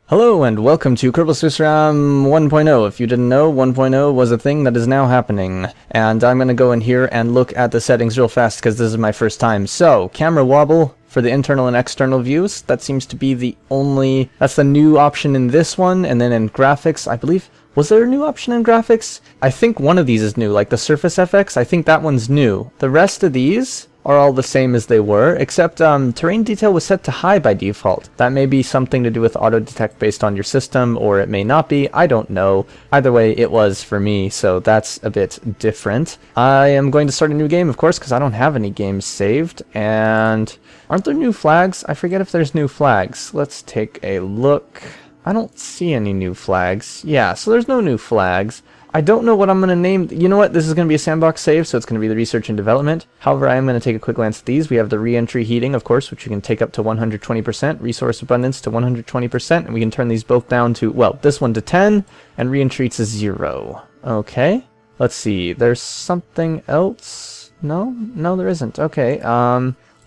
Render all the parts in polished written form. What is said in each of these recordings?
Hello and welcome to Kerbal 1.0. If you didn't know, 1.0 was a thing that is now happening. And I'm going to go in here and look at the settings real fast because this is my first time. So, camera wobble for the internal and external views. That seems to be that's the new option in this one. And then in graphics, I believe, was there a new option in graphics? I think one of these is new, like the Surface FX. I think that one's new. The rest of these are all the same as they were, except terrain detail was set to high by default. That may be something to do with auto detect based on your system, or it may not be. I don't know. Either way, it was for me, so that's a bit different. I am going to start a new game, of course, because I don't have any games saved. And aren't there new flags? I forget if there's new flags. Let's take a look. I don't see any new flags. Yeah, so there's no new flags. I don't know what I'm going to name. You know what? This is going to be a sandbox save, so it's going to be the research and development. However, I am going to take a quick glance at these. We have the re-entry heating, of course, which you can take up to 120%, resource abundance to 120%, and we can turn these both down to, well, this one to 10, and re-entry to 0. Okay. Let's see. There's something else? No? No, there isn't. Okay.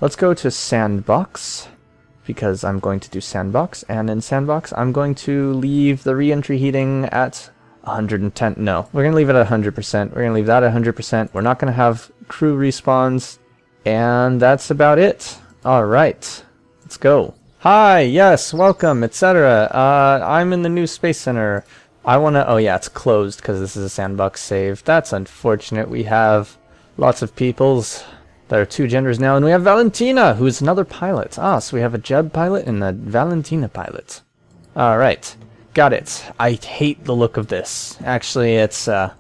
Let's go to sandbox, because I'm going to do sandbox, and in sandbox, I'm going to leave the re-entry heating at 110. No, we're going to leave it at 100%. We're going to leave that at 100%. We're not going to have crew respawns. And that's about it. Alright, let's go. Hi, yes, welcome, etc. I'm in the new Space Center. I want to... Oh yeah, it's closed because this is a sandbox save. That's unfortunate. We have lots of peoples. There are two genders now. And we have Valentina, who's another pilot. Ah, so we have a Jeb pilot and a Valentina pilot. Alright. Got it. I hate the look of this. Actually, it's, no,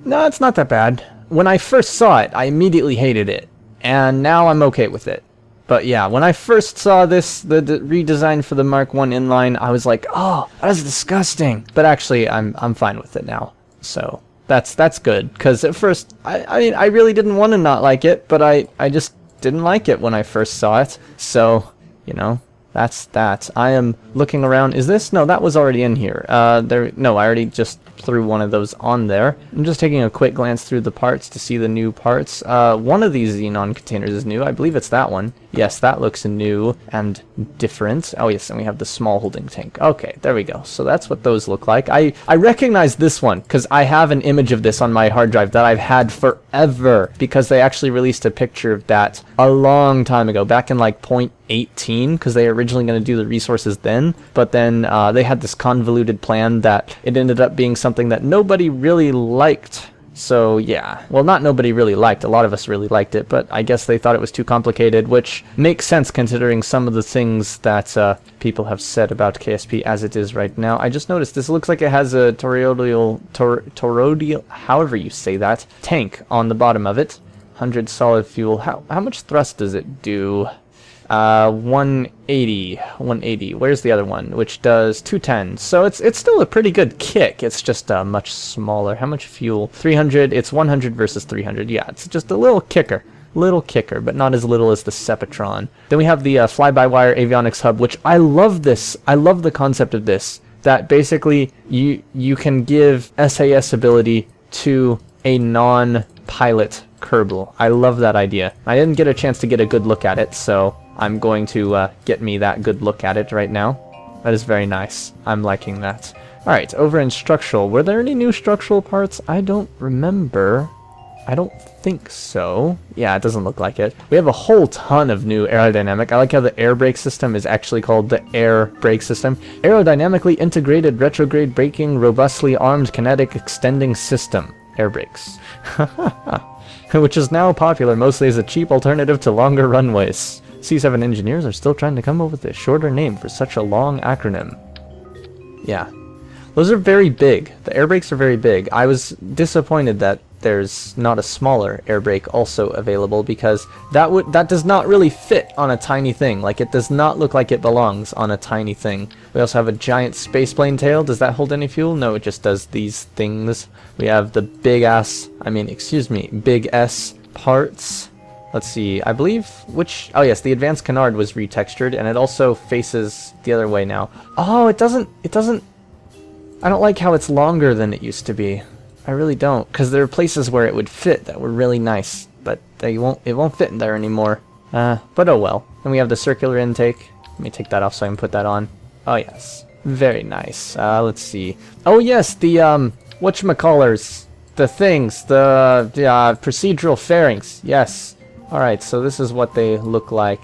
it's not that bad. When I first saw it, I immediately hated it. And now I'm okay with it. But yeah, when I first saw this, the redesign for the Mark 1 inline, I was like, oh, that is disgusting. But actually, I'm fine with it now. So, that's good. Because at first, I mean, I really didn't want to not like it, but I just didn't like it when I first saw it. So, you know. That's that. I am looking around. Is this? No, that was already in here. No, I already just threw one of those on there. I'm just taking a quick glance through the parts to see the new parts. One of these Xenon containers is new. I believe it's that one. Yes, that looks new and different. Oh, yes, and we have the small holding tank. Okay, there we go. So that's what those look like. I recognize this one because I have an image of this on my hard drive that I've had forever because they actually released a picture of that a long time ago, back in like 0.18, because they were originally going to do the resources then, but then they had this convoluted plan that it ended up being something that nobody really liked. So yeah, well, not nobody really liked, a lot of us really liked it, but I guess they thought it was too complicated, which makes sense considering some of the things that people have said about KSP as it is right now. I just noticed this looks like it has a toroidal, however you say that, tank on the bottom of it. 100 solid fuel. How much thrust does it do? 180. Where's the other one? Which does 210. So it's still a pretty good kick. It's just much smaller. How much fuel? 300. It's 100 versus 300. Yeah, it's just a little kicker. Little kicker, but not as little as the Sepatron. Then we have the fly-by-wire avionics hub, which I love this. I love the concept of this. That basically you can give SAS ability to a non-pilot Kerbal. I love that idea. I didn't get a chance to get a good look at it, so I'm going to get me that good look at it right now. That is very nice. I'm liking that. Alright, over in structural. Were there any new structural parts? I don't remember. I don't think so. Yeah, it doesn't look like it. We have a whole ton of new aerodynamic. I like how the air brake system is actually called the air brake system. Aerodynamically integrated retrograde braking, robustly armed kinetic extending system. Air brakes. Which is now popular mostly as a cheap alternative to longer runways. C7 engineers are still trying to come up with a shorter name for such a long acronym. Yeah. Those are very big. The air brakes are very big. I was disappointed that there's not a smaller air brake also available because that does not really fit on a tiny thing. Like, it does not look like it belongs on a tiny thing. We also have a giant spaceplane tail. Does that hold any fuel? No, it just does these things. We have the big S parts. Let's see, I believe oh yes, the advanced canard was retextured and it also faces the other way now. Oh, it doesn't, I don't like how it's longer than it used to be. I really don't, because there are places where it would fit that were really nice, but it won't fit in there anymore. But oh well. Then we have the circular intake. Let me take that off so I can put that on. Oh yes. Very nice. Let's see. Oh yes, the whatchamacallers, the things, the procedural fairings. Yes. All right. So this is what they look like.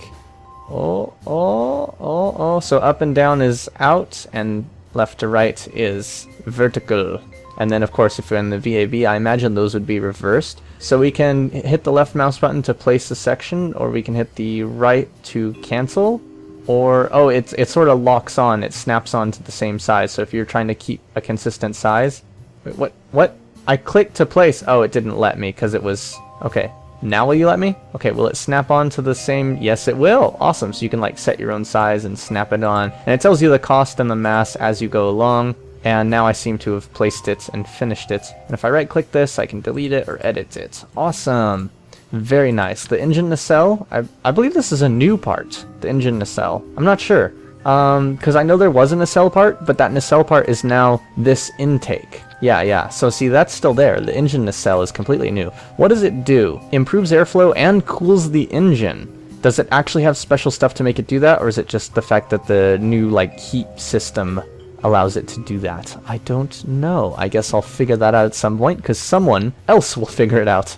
Oh. So up and down is out, and left to right is vertical. And then, of course, if we're in the VAB, I imagine those would be reversed. So we can hit the left mouse button to place a section, or we can hit the right to cancel. Or, oh, it sort of locks on. It snaps on to the same size. So if you're trying to keep a consistent size... Wait, what? I clicked to place. Oh, it didn't let me because it was... Okay. Now will you let me? Okay, will it snap on to the same? Yes, it will. Awesome. So you can like set your own size and snap it on. And it tells you the cost and the mass as you go along. And now I seem to have placed it and finished it. And if I right click this, I can delete it or edit it. Awesome. Very nice. The engine nacelle, I believe this is a new part. The engine nacelle. I'm not sure. Because I know there was a nacelle part, but that nacelle part is now this intake. Yeah. So see, that's still there. The engine nacelle is completely new. What does it do? Improves airflow and cools the engine. Does it actually have special stuff to make it do that, or is it just the fact that the new like heat system allows it to do that? I don't know. I guess I'll figure that out at some point, because someone else will figure it out.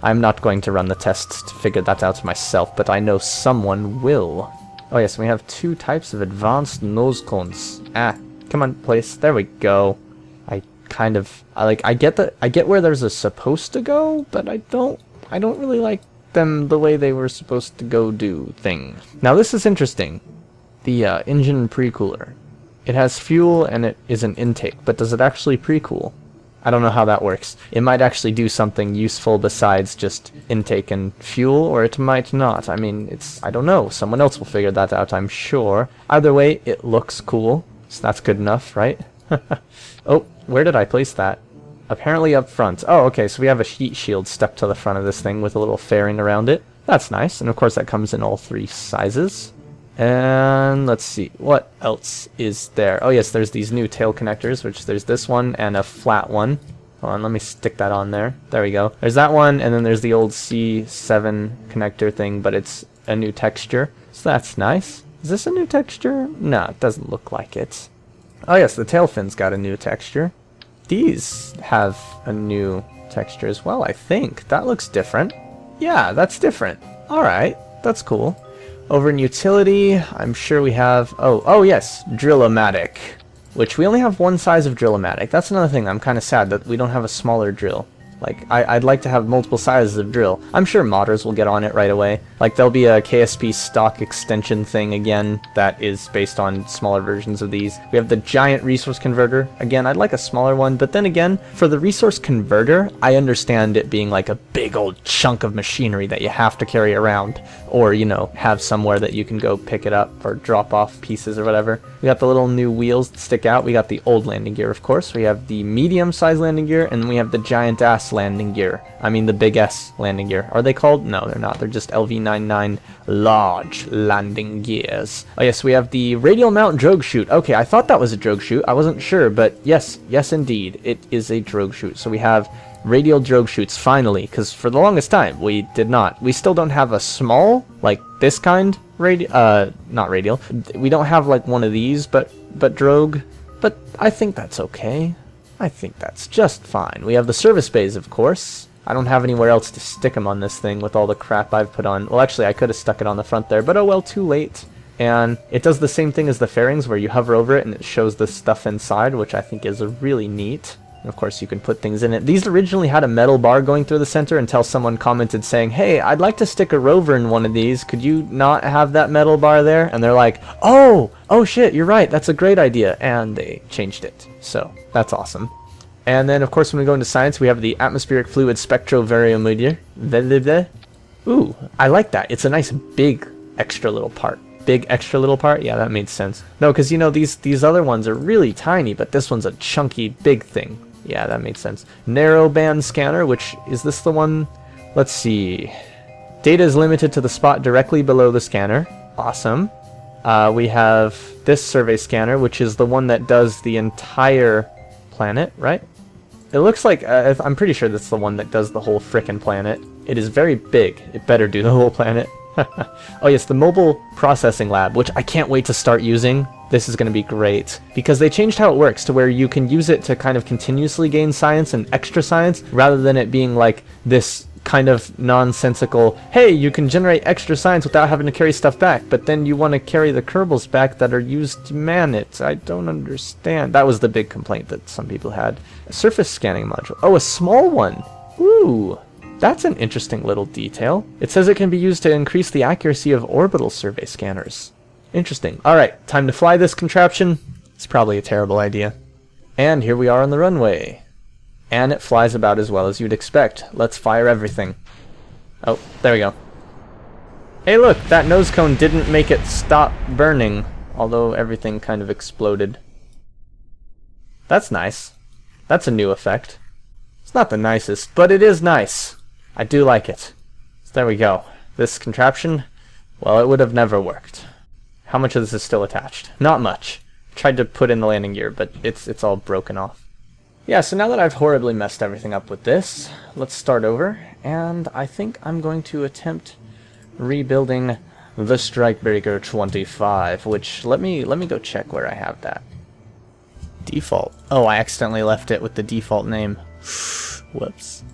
I'm not going to run the tests to figure that out myself, but I know someone will. Oh yes, we have two types of advanced nose cones. Come on, place. There we go. I get where there's a supposed to go, but I don't really like them the way they were supposed to go do thing. Now this is interesting. The engine pre-cooler. It has fuel and it is an intake, but does it actually pre-cool? I don't know how that works. It might actually do something useful besides just intake and fuel, or it might not. I mean, I don't know. Someone else will figure that out, I'm sure. Either way, it looks cool, so that's good enough, right? Oh, where did I place that? Apparently up front. Oh, okay, so we have a heat shield stuck to the front of this thing with a little fairing around it. That's nice, and of course that comes in all three sizes. And let's see, what else is there? Oh yes, there's these new tail connectors, which there's this one and a flat one. Hold on, let me stick that on there. There we go. There's that one, and then there's the old C7 connector thing, but it's a new texture. So that's nice. Is this a new texture? No, it doesn't look like it. Oh yes, the tail fin's got a new texture. These have a new texture as well, I think. That looks different. Yeah, that's different. Alright, that's cool. Over in utility, I'm sure we have... Oh yes, Drill-O-Matic. Which we only have one size of Drill-O-Matic. That's another thing. I'm kind of sad that we don't have a smaller drill. Like, I'd like to have multiple sizes of drill. I'm sure modders will get on it right away. Like, there'll be a KSP stock extension thing again that is based on smaller versions of these. We have the giant resource converter. Again, I'd like a smaller one, but then again, for the resource converter, I understand it being like a big old chunk of machinery that you have to carry around. Or, you know, have somewhere that you can go pick it up or drop off pieces or whatever. We got the little new wheels that stick out. We got the old landing gear, of course. We have the medium-sized landing gear, and we have the giant-ass landing gear. I mean the big S landing gear. Are they called? No, they're not. They're just LV99 large landing gears. Oh yes, we have the radial mount drogue chute. Okay, I thought that was a drogue chute. I wasn't sure, but yes indeed, it is a drogue chute. So we have radial drogue chutes finally, because for the longest time we did not. We still don't have a small, like this kind, not radial. We don't have like one of these, but drogue. But I think that's okay. I think that's just fine. We have the service bays, of course. I don't have anywhere else to stick them on this thing with all the crap I've put on. Well, actually, I could have stuck it on the front there, but oh well, too late. And it does the same thing as the fairings, where you hover over it and it shows the stuff inside, which I think is really neat. And of course, you can put things in it. These originally had a metal bar going through the center until someone commented saying, hey, I'd like to stick a rover in one of these. Could you not have that metal bar there? And they're like, oh shit, you're right. That's a great idea. And they changed it. So that's awesome. And then, of course, when we go into science, we have the atmospheric fluid spectrovariometer. Ooh, I like that. It's a nice big extra little part. Big extra little part? Yeah, that made sense. No, because, you know, these other ones are really tiny, but this one's a chunky big thing. Yeah, that made sense. Narrowband scanner, which, is this the one? Let's see. Data is limited to the spot directly below the scanner. Awesome. We have this survey scanner, which is the one that does the entire planet, right? It looks like, I'm pretty sure that's the one that does the whole frickin' planet. It is very big. It better do the whole planet. Oh yes, the mobile processing lab, which I can't wait to start using, this is going to be great, because they changed how it works to where you can use it to kind of continuously gain science and extra science, rather than it being like this kind of nonsensical, hey, you can generate extra science without having to carry stuff back, but then you want to carry the Kerbals back that are used to man it. I don't understand. That was the big complaint that some people had. A surface scanning module. Oh, a small one. Ooh, that's an interesting little detail. It says it can be used to increase the accuracy of orbital survey scanners. Interesting. Alright, time to fly this contraption. It's probably a terrible idea. And here we are on the runway. And it flies about as well as you'd expect. Let's fire everything. Oh, there we go. Hey look, that nose cone didn't make it stop burning, although everything kind of exploded. That's nice. That's a new effect. It's not the nicest, but it is nice. I do like it. So there we go. This contraption, well, it would have never worked. How much of this is still attached? Not much. Tried to put in the landing gear, but it's all broken off. Yeah, so now that I've horribly messed everything up with this, let's start over, and I think I'm going to attempt rebuilding the Strikebreaker 25, which, let me go check where I have that. Default. Oh, I accidentally left it with the default name. Whoops.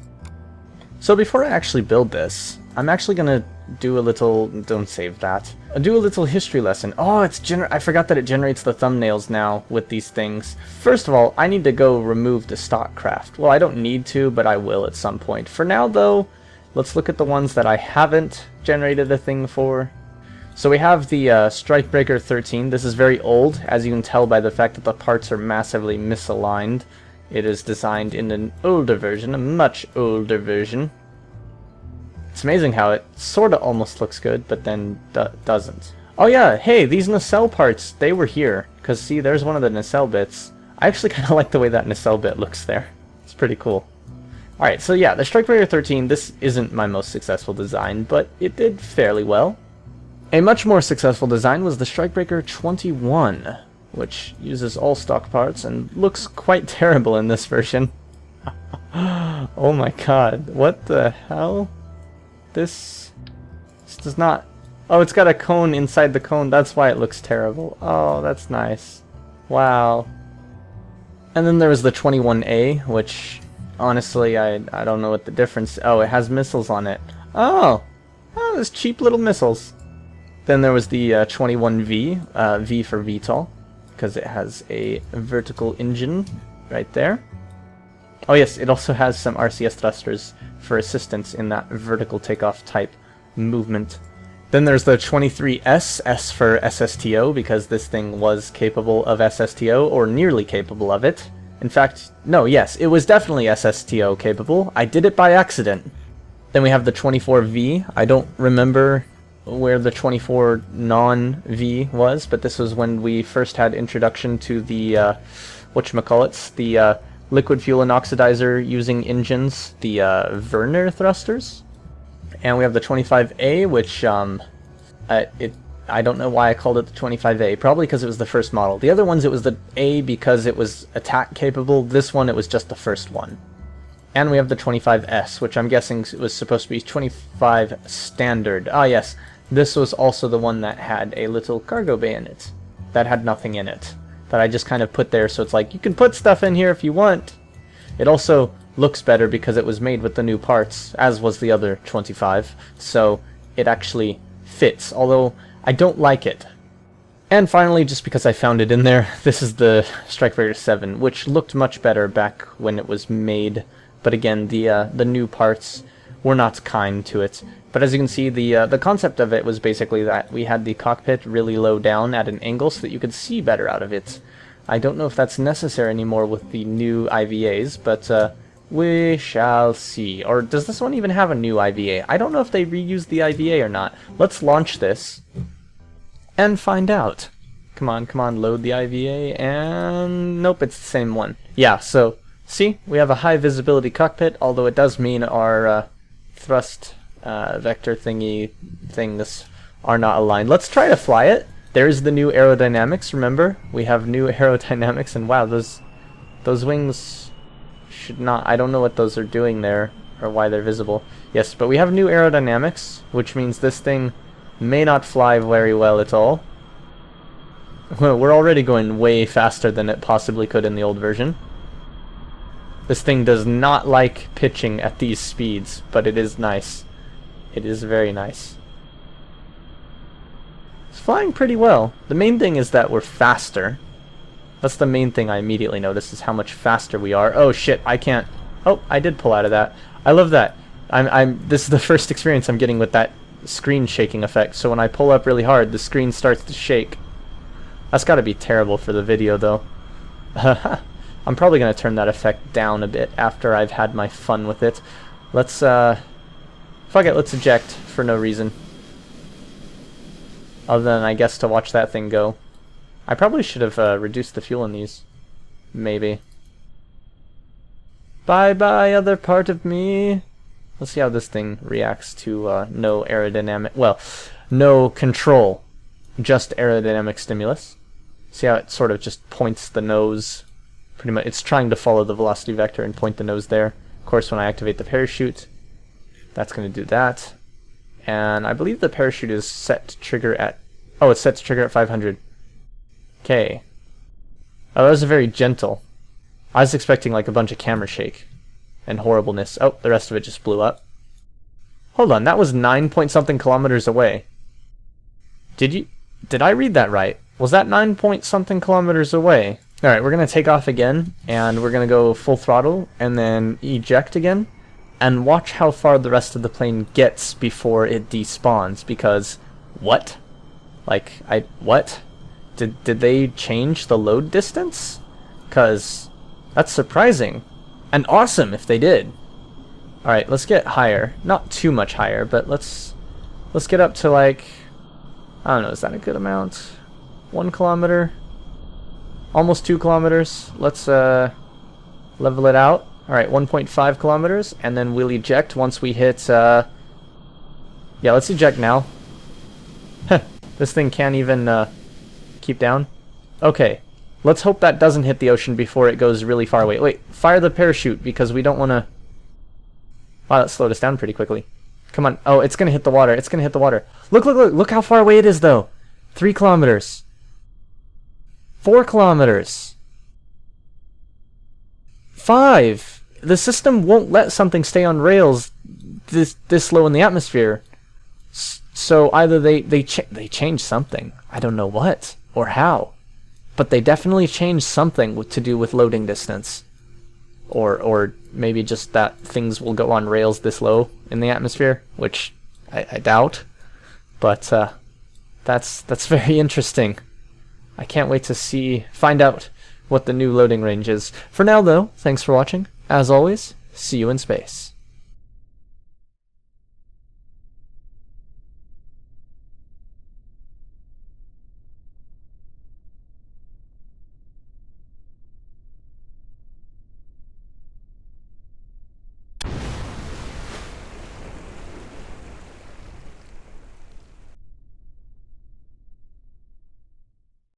So before I actually build this, I'm actually going to do a little... Don't save that. I'll do a little history lesson. Oh, I forgot that it generates the thumbnails now with these things. First of all, I need to go remove the stock craft. Well, I don't need to, but I will at some point. For now, though, let's look at the ones that I haven't generated a thing for. So we have the Strikebreaker 13. This is very old, as you can tell by the fact that the parts are massively misaligned. It is designed in an older version, a much older version. It's amazing how it sort of almost looks good, but then doesn't. Oh yeah, hey, these nacelle parts, they were here. Because see, there's one of the nacelle bits. I actually kind of like the way that nacelle bit looks there. It's pretty cool. Alright, so yeah, the Strikebreaker 13, this isn't my most successful design, but it did fairly well. A much more successful design was the Strikebreaker 21, which uses all stock parts and looks quite terrible in this version. Oh my god, what the hell? This does not... Oh, it's got a cone inside the cone. That's why it looks terrible. Oh, that's nice. Wow. And then there was the 21A, which, honestly, I don't know what the difference... Oh, it has missiles on it. Oh! Oh, those cheap little missiles. Then there was the 21V, V for VTOL, because it has a vertical engine right there. Oh yes, it also has some RCS thrusters for assistance in that vertical takeoff type movement. Then there's the 23S, S for SSTO, because this thing was capable of SSTO, or nearly capable of it. In fact, no, yes, it was definitely SSTO capable. I did it by accident. Then we have the 24V. I don't remember where the 24 non-V was, but this was when we first had introduction to the, whatchamacallits, the, liquid fuel inoxidizer using engines, the Werner thrusters. And we have the 25A, which I don't know why I called it the 25A, probably because it was the first model. The other ones it was the A because it was attack capable. This one it was just the first one. And we have the 25S, which I'm guessing was supposed to be 25 standard. Ah yes, this was also the one that had a little cargo bay in it that had nothing in it, that I just kind of put there, so it's like, you can put stuff in here if you want. It also looks better because it was made with the new parts, as was the other 25, so it actually fits, although I don't like it. And finally, just because I found it in there, this is the Strikebreaker 7, which looked much better back when it was made, but again, the new parts were not kind to it. But as you can see, the concept of it was basically that we had the cockpit really low down at an angle so that you could see better out of it. I don't know if that's necessary anymore with the new IVAs, but we shall see. Or does this one even have a new IVA? I don't know if they reused the IVA or not. Let's launch this and find out. Come on, load the IVA, and nope, it's the same one. Yeah, so, see, we have a high visibility cockpit, although it does mean our thrust vector thingy things are not aligned. Let's try to fly it. There's the new aerodynamics, remember? We have new aerodynamics, and wow, those wings should not... I don't know what those are doing there, or why they're visible. Yes, but we have new aerodynamics, which means this thing may not fly very well at all. Well, we're already going way faster than it possibly could in the old version. This thing does not like pitching at these speeds, but it is nice. It is very nice. It's flying pretty well. The main thing is that we're faster. That's the main thing I immediately notice, is how much faster we are. Oh shit, I can't... Oh, I did pull out of that. I love that. This is the first experience I'm getting with that screen shaking effect, so when I pull up really hard, the screen starts to shake. That's gotta be terrible for the video, though. I'm probably gonna turn that effect down a bit after I've had my fun with it. Let's, fuck it, let's eject for no reason. Other than, I guess, to watch that thing go. I probably should have reduced the fuel in these. Maybe. Bye-bye, other part of me. Let's see how this thing reacts to no aerodynamic... Well, no control. Just aerodynamic stimulus. See how it sort of just points the nose. Pretty much, it's trying to follow the velocity vector and point the nose there. Of course, when I activate the parachute, that's going to do that. And I believe the parachute is set to trigger at... Oh, it's set to trigger at 500. Okay. Oh, that was very gentle. I was expecting like a bunch of camera shake and horribleness. Oh, the rest of it just blew up. Hold on, that was 9 point something kilometers away. Did I read that right? Was that 9 point something kilometers away? Alright, we're gonna take off again, and we're gonna go full throttle, and then eject again, and watch how far the rest of the plane gets before it despawns, because... What? Like, what? Did they change the load distance? 'Cause that's surprising. And awesome if they did. Alright, let's get higher. Not too much higher, but let's get up to like... I don't know, is that a good amount? 1 kilometer? Almost 2 kilometers. Let's level it out. Alright, 1.5 kilometers, and then we'll eject once we hit... Yeah, let's eject now. This thing can't even keep down. Okay, let's hope that doesn't hit the ocean before it goes really far away. Wait, fire the parachute, because we don't want to... Wow, that slowed us down pretty quickly. Come on. Oh, it's going to hit the water. It's going to hit the water. Look, look, look. Look how far away it is, though. 3 kilometers. 4 kilometers. 5. The system won't let something stay on rails this low in the atmosphere. So either they changed something. I don't know what or how. But they definitely changed something to do with loading distance. Or maybe just that things will go on rails this low in the atmosphere, which I doubt. But that's very interesting. I can't wait to find out what the new loading range is. For now, though, thanks for watching. As always, see you in space.